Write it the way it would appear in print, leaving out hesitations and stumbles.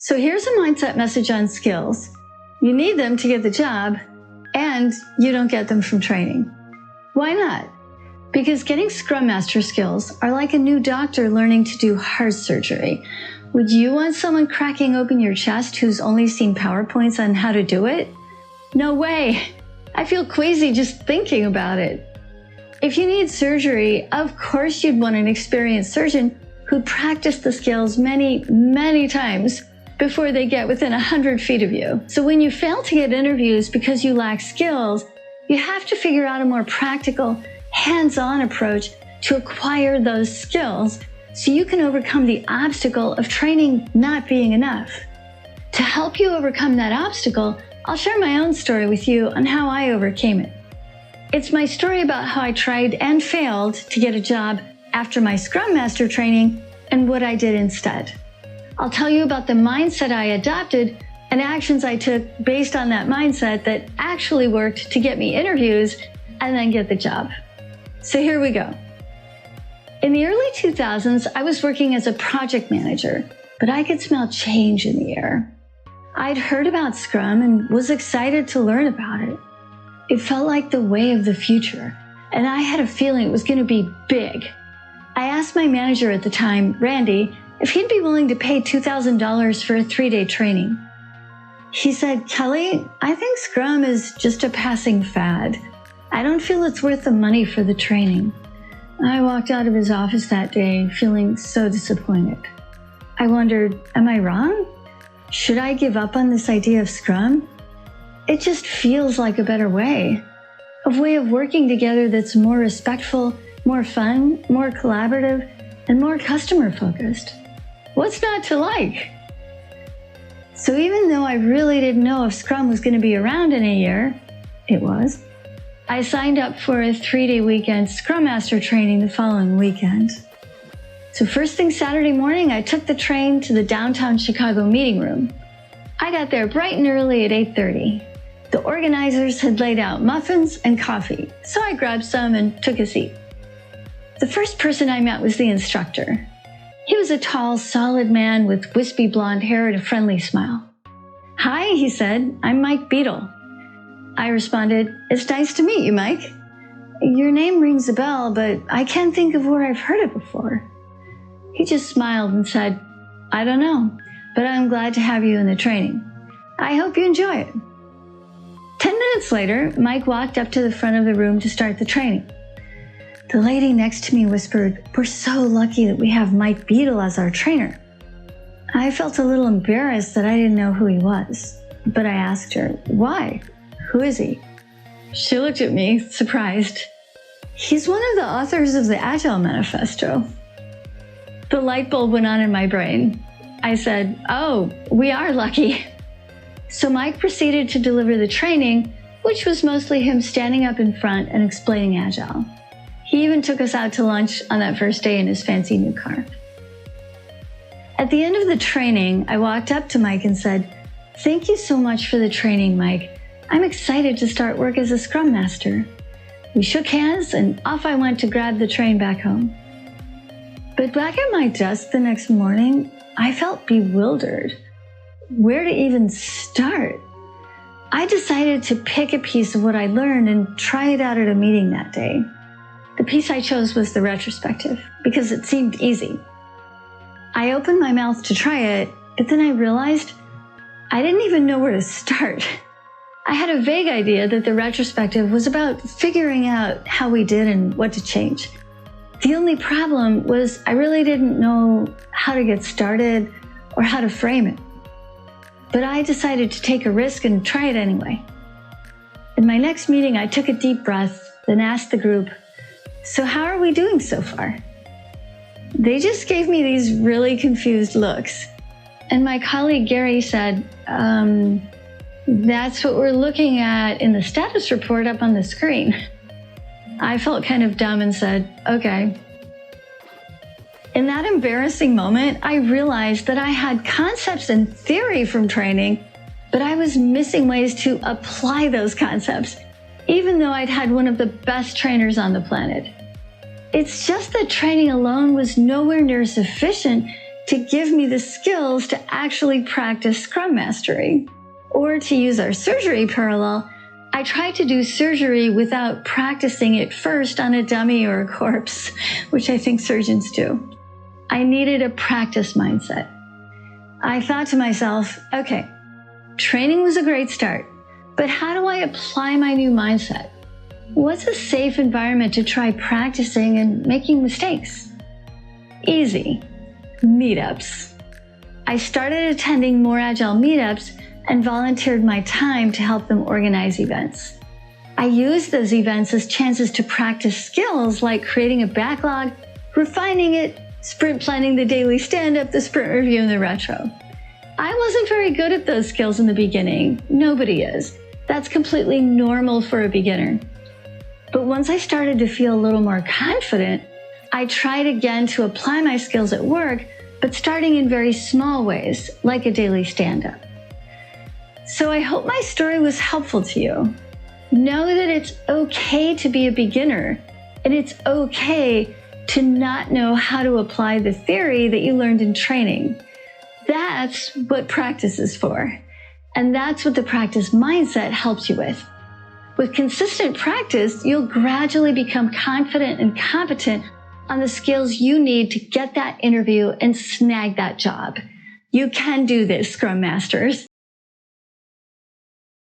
So here's a mindset message on skills. You need them to get the job, and you don't get them from training. Why not? Because getting Scrum Master skills are like a new doctor learning to do heart surgery. Would you want someone cracking open your chest who's only seen PowerPoints on how to do it? No way. I feel queasy just thinking about it. If you need surgery, of course you'd want an experienced surgeon who practiced the skills many, many times before they get within 100 feet of you. So when you fail to get interviews because you lack skills, you have to figure out a more practical, hands-on approach to acquire those skills so you can overcome the obstacle of training not being enough. To help you overcome that obstacle, I'll share my own story with you on how I overcame it. It's my story about how I tried and failed to get a job after my Scrum Master training and what I did instead. I'll tell you about the mindset I adopted and actions I took based on that mindset that actually worked to get me interviews and then get the job. So here we go. In the early 2000s, I was working as a project manager, but I could smell change in the air. I'd heard about Scrum and was excited to learn about it. It felt like the way of the future, and I had a feeling it was going to be big. I asked my manager at the time, Randy, if he'd be willing to pay $2,000 for a 3-day training. He said, Kelly, I think Scrum is just a passing fad. I don't feel it's worth the money for the training. I walked out of his office that day feeling so disappointed. I wondered, am I wrong? Should I give up on this idea of Scrum? It just feels like a better way. A way of working together that's more respectful, more fun, more collaborative, and more customer-focused. What's not to like? So even though I really didn't know if Scrum was going to be around in a year, it was, I signed up for a 3-day weekend Scrum Master training the following weekend. So first thing Saturday morning, I took the train to the downtown Chicago meeting room. I got there bright and early at 8:30. The organizers had laid out muffins and coffee, so I grabbed some and took a seat. The first person I met was the instructor. He was a tall, solid man with wispy blonde hair and a friendly smile. Hi, he said, I'm Mike Beadle. I responded, it's nice to meet you, Mike. Your name rings a bell, but I can't think of where I've heard it before. He just smiled and said, I don't know, but I'm glad to have you in the training. I hope you enjoy it. 10 minutes later, Mike walked up to the front of the room to start the training. The lady next to me whispered, we're so lucky that we have Mike Beadle as our trainer. I felt a little embarrassed that I didn't know who he was, but I asked her, why? Who is he? She looked at me, surprised. He's one of the authors of the Agile Manifesto. The light bulb went on in my brain. I said, oh, we are lucky. So Mike proceeded to deliver the training, which was mostly him standing up in front and explaining Agile. He even took us out to lunch on that first day in his fancy new car. At the end of the training, I walked up to Mike and said, thank you so much for the training, Mike. I'm excited to start work as a Scrum Master. We shook hands and off I went to grab the train back home. But back at my desk the next morning, I felt bewildered. Where to even start? I decided to pick a piece of what I learned and try it out at a meeting that day. The piece I chose was the retrospective because it seemed easy. I opened my mouth to try it, but then I realized I didn't even know where to start. I had a vague idea that the retrospective was about figuring out how we did and what to change. The only problem was I really didn't know how to get started or how to frame it. But I decided to take a risk and try it anyway. In my next meeting, I took a deep breath, then asked the group, so how are we doing so far? They just gave me these really confused looks. And my colleague Gary said, that's what we're looking at in the status report up on the screen. I felt kind of dumb and said, okay. In that embarrassing moment, I realized that I had concepts and theory from training, but I was missing ways to apply those concepts, even though I'd had one of the best trainers on the planet. It's just that training alone was nowhere near sufficient to give me the skills to actually practice Scrum Mastery. Or to use our surgery parallel, I tried to do surgery without practicing it first on a dummy or a corpse, which I think surgeons do. I needed a practice mindset. I thought to myself, okay, training was a great start, but how do I apply my new mindset? What's a safe environment to try practicing and making mistakes? Easy. Meetups. I started attending more agile meetups and volunteered my time to help them organize events. I used those events as chances to practice skills like creating a backlog, refining it, sprint planning the daily stand-up, the sprint review, and the retro. I wasn't very good at those skills in the beginning. Nobody is. That's completely normal for a beginner. But once I started to feel a little more confident, I tried again to apply my skills at work, but starting in very small ways, like a daily stand-up. So I hope my story was helpful to you. Know that it's okay to be a beginner, and it's okay to not know how to apply the theory that you learned in training. That's what practice is for. And that's what the practice mindset helps you with. With consistent practice, you'll gradually become confident and competent on the skills you need to get that interview and snag that job. You can do this, Scrum Masters.